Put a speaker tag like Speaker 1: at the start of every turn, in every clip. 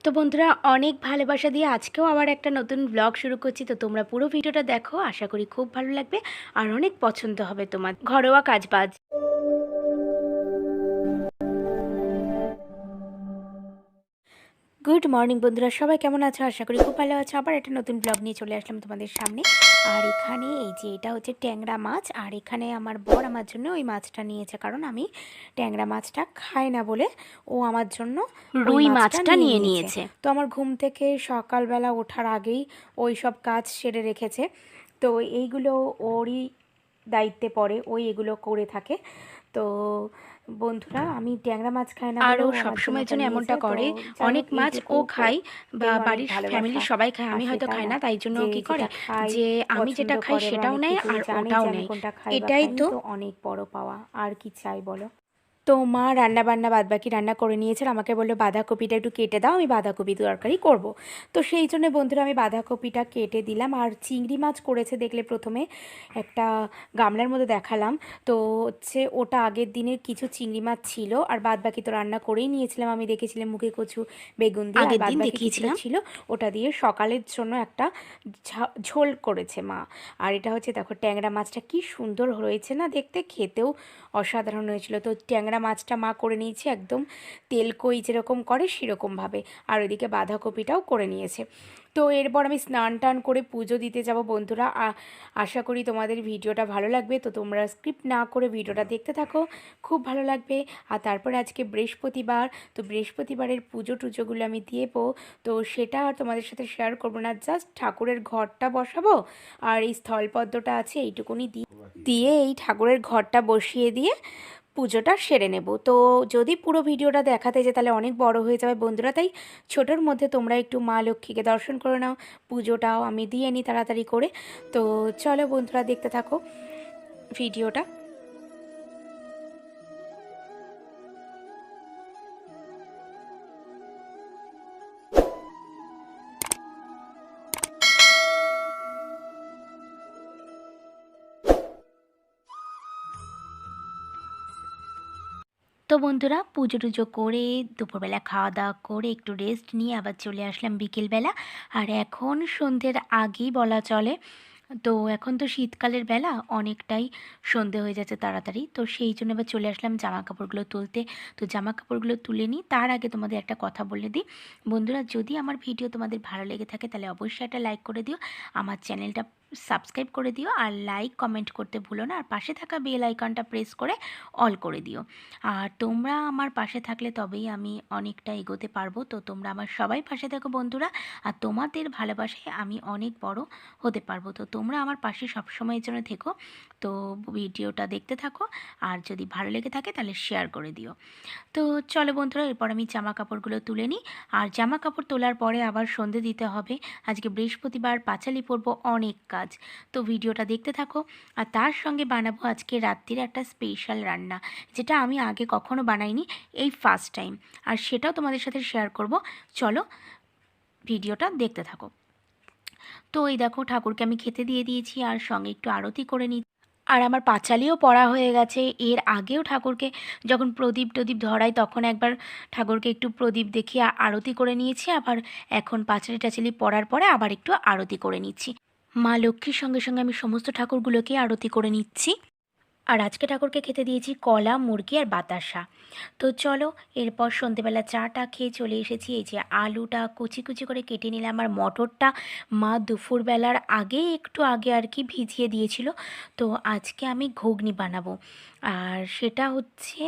Speaker 1: তো বন্ধুরা, অনেক ভালোবাসা দিয়ে আজকেও আবার একটা নতুন ব্লগ শুরু করছি। তো তোমরা পুরো ভিডিওটা দেখো, আশা করি খুব ভালো লাগবে আর অনেক পছন্দ হবে তোমার। ঘরোয়া কাজবাজ। গুড মর্নিং বন্ধুরা, সবাই কেমন আছো? আশা করি খুব ভালো আছো। আবার একটা নতুন ব্লগ নিয়ে চলে আসলাম তোমাদের সামনে। আর এখানে এই যে এটা হচ্ছে ট্যাংরা মাছ, আর এখানে আমার বর আমার জন্য ওই মাছটা নিয়েছে, কারণ আমি ট্যাংরা মাছটা খাই না বলে ও আমার জন্য রুই মাছটা নিয়ে নিয়েছে। তো আমার ঘুম থেকে সকালবেলা ওঠার আগেই ওই সব কাজ সেরে রেখেছে। তো এইগুলো ওরই দায়িত্বে পড়ে, ওই এগুলো করে থাকে। তো বন্ধুরা, আমি ট্যাংরা মাছ খাই না বলে ও সবসময়ের জন্য এমনটা করে। অনেক মাছ ও খায় বা বাড়ির ফ্যামিলির সবাই খায়, আমি হয়তো খাই না, তাই জন্য ও কী করে যে আমি যেটা খাই সেটাও নেয় আর ওটাও নেয়। এটাই তো অনেক বড় পাওয়া, আর কি চাই বলো। তো মা রান্না বান্না বাদবাকি রান্না করে নিয়েছে, আমাকে বললো বাঁধাকপিটা একটু কেটে দাও, আমি বাঁধাকপি তরকারি করব। তো সেই জন্য বন্ধুরা আমি বাঁধাকপিটা কেটে দিলাম। আর চিংড়ি মাছ করেছে দেখলে, প্রথমে একটা গামলার মধ্যে দেখালাম। তো হচ্ছে ওটা আগের দিনের কিছু চিংড়ি মাছ ছিল, আর বাদবাকি তো রান্না করেই নিয়েছিলাম। আমি দেখেছিলাম মুখে কচু বেগুন দিয়ে, আর বাদবাকি কিছুটা ছিল ওটা দিয়ে সকালের জন্য একটা ঝোল করেছে মা। আর এটা হচ্ছে দেখো, ট্যাংরা মাছটা কি সুন্দর হয়েছে না দেখতে, খেতেও অসাধারণ হয়েছিল। তো ট্যাংরা মাছটা মা করে নিয়েছে একদম তেলকই যেরকম করে সেরকমভাবে, আর ওইদিকে বাঁধাকপিটাও করে নিয়েছে। তো এরপর আমি স্নান টান করে পুজো দিতে যাব বন্ধুরা। আশা করি তোমাদের ভিডিওটা ভালো লাগবে। তো তোমরা স্ক্রিপ্ট না করে ভিডিওটা দেখতে থাকো, খুব ভালো লাগবে। আর তারপরে আজকে বৃহস্পতিবার, তো বৃহস্পতিবারের পুজো টুজোগুলো আমি দিয়েবো। তো সেটা আর তোমাদের সাথে শেয়ার করবো না, জাস্ট ঠাকুরের ঘরটা বসাবো আর এই স্থলপদ্মটা আছে এইটুকুনি দিয়ে এই ঠাকুরের ঘরটা বসিয়ে দিয়ে পুজোটা সেরে নেব। তো যদি পুরো ভিডিওটা দেখাতে যে তাহলে অনেক বড় হয়ে যাবে বন্ধুরা, তাই ছোটোর মধ্যে তোমরা একটু মা লক্ষ্মীকে দর্শন করে নাও, পুজোটাও আমি দিয়ে নিই তাড়াতাড়ি করে। তো চলো বন্ধুরা, দেখতে থাকো ভিডিওটা। তো বন্ধুরা, পুজো টুজো করে দুপুরবেলা খাওয়া দাওয়া করে একটু রেস্ট নিয়ে আবার চলে আসলাম বিকেলবেলা। আর এখন সন্ধ্যের আগেই বলা চলে। তো এখন তো শীতকালের বেলা, অনেকটাই সন্ধে হয়ে যাচ্ছে তাড়াতাড়ি। তো সেই জন্য এবার চলে আসলাম জামা কাপড়গুলো তুলতে। তো জামা কাপড়গুলো তুলে নিই, তার আগে তোমাদের একটা কথা বলে দিই বন্ধুরা, যদি আমার ভিডিও তোমাদের ভালো লেগে থাকে তাহলে অবশ্যই একটা লাইক করে দিও, আমার চ্যানেলটা সাবস্ক্রাইব করে দিও, আর লাইক কমেন্ট করতে ভুলো না, আর পাশে থাকা বেল আইকনটা প্রেস করে অল করে দিও। আর তোমরা আমার পাশে থাকলে তবেই আমি অনেকটা এগোতে পারবো। তো তোমরা আমার সবাই পাশে থাকো বন্ধুরা, আর তোমাদের ভালোবাসায় আমি অনেক বড় হতে পারবো। তো তোমরা আমার পাশে সবসময়ের জন্য থেকো। তো ভিডিওটা দেখতে থাকো, আর যদি ভালো লেগে থাকে তাহলে শেয়ার করে দিও। তো চলো বন্ধুরা, এরপর আমি জামা কাপড়গুলো তুলে নিই। আর জামা কাপড় তোলার পরে আবার সন্ধে দিতে হবে। আজকে বৃহস্পতিবার, পাঁচালি পরবো, অনেক কাজ। তো ভিডিওটা দেখতে থাকো। আর তার সঙ্গে বানাবো আজকে রাত্রির একটা স্পেশাল রান্না, যেটা আমি আগে কখনো বানাইনি, এই ফার্স্ট টাইম। আর সেটাও তোমাদের সাথে শেয়ার করব। চলো ভিডিওটা দেখতে থাকো। তো এই দেখো, ঠাকুরকে আমি খেতে দিয়ে দিয়েছি, আর সঙ্গে একটু আরতি করে নিই। আর আমার পাঁচালিও পড়া হয়ে গেছে। এর আগেও ঠাকুরকে যখন প্রদীপ টদীপ ধরাই, তখন একবার ঠাকুরকে একটু প্রদীপ দেখিয়ে আরতি করে নিয়েছি। আবার এখন পাঁচালি টাচালি পড়ার পরে আবার একটু আরতি করে নিচ্ছি। মা লক্ষ্মীর সঙ্গে সঙ্গে আমি সমস্ত ঠাকুরগুলোকে আরতি করে নিচ্ছি। আর আজকে ঠাকুরকে খেতে দিয়েছি কলা, মুরগি আর বাতাসা। তো চলো, এরপর সন্ধেবেলা চাটা খেয়ে চলে এসেছি। এই যে আলুটা কুচি কুচি করে কেটে নিলাম, আর মটরটা মা দুপুরবেলার একটু আগে আর কি ভিজিয়ে দিয়েছিল। তো আজকে আমি ঘুগনি বানাবো, আর সেটা হচ্ছে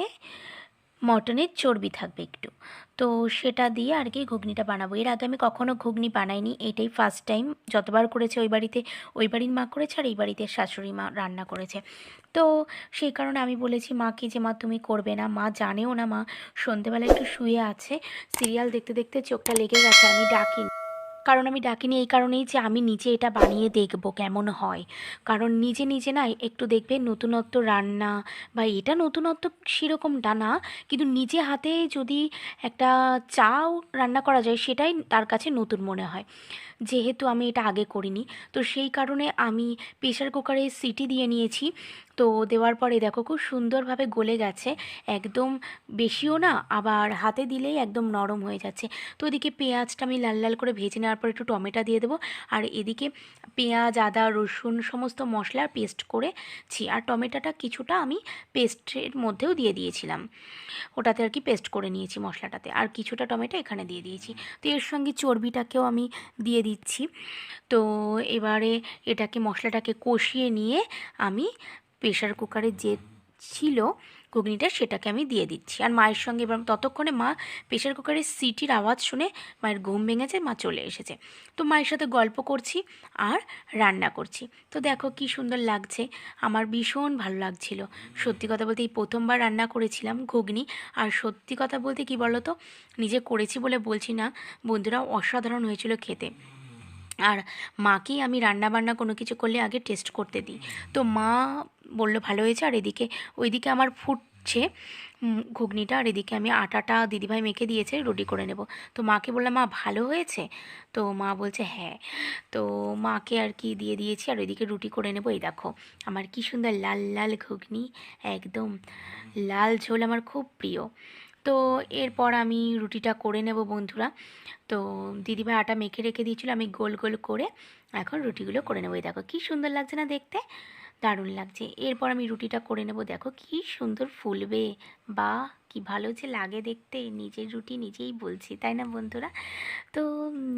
Speaker 1: মটনের চর্বি থাকবে একটু। তো সেটা দিয়ে আর কি ঘুগনিটা বানাবো। এর আগে আমি কখনো ঘুগনি বানাইনি, এটাই ফার্স্ট টাইম। যতবার করেছে ওই বাড়িতে ওই বাড়ির মা করেছে, আর এই বাড়িতে শাশুড়ি মা রান্না করেছে। তো সেই কারণে আমি বলেছি মাকে যে মা তুমি করবে না। মা জানেও না, মা সন্ধেবেলা একটু শুয়ে আছে, সিরিয়াল দেখতে দেখতে চোখটা লেগে গেছে। আমি ডাকিনি এই কারণেই যে আমি নিজে এটা বানিয়ে দেখব কেমন হয়। কারণ নিজে নিজে না একটু দেখবে নতুনত্ব রান্না, বা এটা নতুনত্ব সেরকমটা না, কিন্তু নিজে হাতে যদি একটা চাও রান্না করা যায়, সেটাই তার কাছে নতুন মনে হয়। যেহেতু আমি এটা আগে করিনি, তো সেই কারণে আমি প্রেশার কুকারে সিটি দিয়ে নিয়েছি। তো দেওয়ার পরে দেখো খুব সুন্দরভাবে গলে গেছে, একদম বেশিও না আবার হাতে দিলেই একদম নরম হয়ে যাচ্ছে। তো ওদিকে পেঁয়াজটা আমি লাল লাল করে ভেজে নেওয়ার পর একটু টমেটো দিয়ে দেবো, আর এদিকে পেঁয়াজ আদা রসুন সমস্ত মশলার পেস্ট করেছি, আর টমেটোটা কিছুটা আমি পেস্টের মধ্যেও দিয়ে দিয়েছিলাম, ওটাতে আর কি পেস্ট করে নিয়েছি মশলাটাতে, আর কিছুটা টমেটো এখানে দিয়ে দিয়েছি। তো এর সঙ্গে চর্বিটাকেও আমি দিয়ে দিচ্ছি। তো এবারে এটাকে মশলাটাকে কষিয়ে নিয়ে আমি প্রেশার কুকারে যে ছিল ঘুগনিটা সেটাকে আমি দিয়ে দিচ্ছি, আর মায়ের সঙ্গে এবার ততক্ষণে মা প্রেশার কুকারের সিটির আওয়াজ শুনে মায়ের ঘুম ভেঙেছে, মা চলে এসেছে। তো মায়ের সাথে গল্প করছি আর রান্না করছি। তো দেখো কি সুন্দর লাগছে, আমার ভীষণ ভালো লাগছিল। সত্যি কথা বলতে এই প্রথমবার রান্না করেছিলাম ঘুগনি, আর সত্যি কথা বলতে কি বলো তো, নিজে করেছি বলে বলছি না বন্ধুরা, অসাধারণ হয়েছিল খেতে। আর মাকেই আমি রান্না বান্না কোনো কিছু করলে আগে টেস্ট করতে দিই। তো মা বলল ভালো হয়েছে, আর এদিকে ওইদিকে আমার ফুটছে ঘুগনিটা, আর এদিকে আমি আটাটা দিদিভাই মেখে দিয়েছে, রুটি করে নেব। তো মাকে বললাম মা ভালো হয়েছে? তো মা বলছে হ্যাঁ। তো মাকে আর কি দিয়ে দিয়েছি, আর ওইদিকে রুটি করে নেব। এই দেখো আমার কি সুন্দর লাল লাল ঘুগনি, একদম লাল ঝোল আমার খুব প্রিয়। তো এরপর আমি রুটিটা করে নেব বন্ধুরা। তো দিদিভাই আটা মেখে রেখে দিয়েছিল, আমি গোল গোল করে এখন রুটিগুলো করে নেবো। এই দেখো কী সুন্দর লাগছে না দেখতে, দারুণ লাগছে। এরপর আমি রুটিটা করে নেব, দেখো কী সুন্দর ফুলবে, বা কি ভালো যে লাগে দেখতে, নিজের রুটি নিজেই বলছি, তাই না বন্ধুরা? তো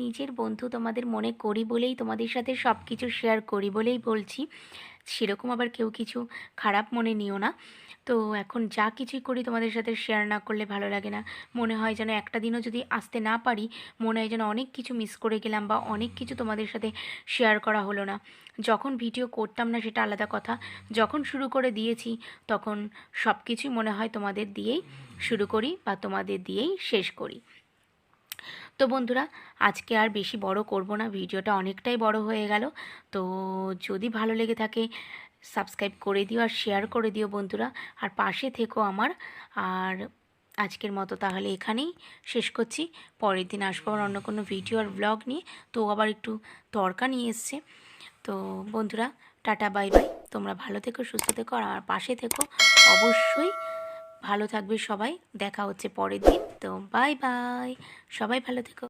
Speaker 1: নিজের বন্ধু তোমাদের মনে করি বলেই তোমাদের সাথে সব কিছু শেয়ার করি বলেই বলছি, সেরকম আবার কেউ কিছু খারাপ মনে নিও না। তো এখন যা কিছুই করি তোমাদের সাথে শেয়ার না করলে ভালো লাগে না, মনে হয় যেন একটা দিনও যদি আসতে না পারি, মনে হয় যেন অনেক কিছু মিস করে গেলাম, বা অনেক কিছু তোমাদের সাথে শেয়ার করা হলো না। যখন ভিডিও করতাম না সেটা আলাদা কথা, যখন শুরু করে দিয়েছি তখন সব কিছুই মনে হয় তোমাদের দিয়েই শুরু করি বা তোমাদের দিয়েই শেষ করি। তো বন্ধুরা আজকে আর বেশি বড় করব না, ভিডিওটা অনেকটাই বড় হয়ে গেল। তো যদি ভালো লেগে থাকে সাবস্ক্রাইব করে দিও আর শেয়ার করে দিও বন্ধুরা, আর পাশে থেকো আমার। আর আজকের মতো তাহলে এখানেই শেষ করছি, পরের দিন আসবো আবার অন্য কোনো ভিডিও আর ব্লগ নিয়ে। তো আবার একটু তড়কা নিয়ে এসছে। তো বন্ধুরা টাটা বাই বাই, তোমরা ভালো থেকো সুস্থ থেকো আর আমার পাশে থেকো অবশ্যই। ভালো থাকবে সবাই, দেখা হচ্ছে পরের দিন। তো বাই বাই, সবাই ভালো থেকো।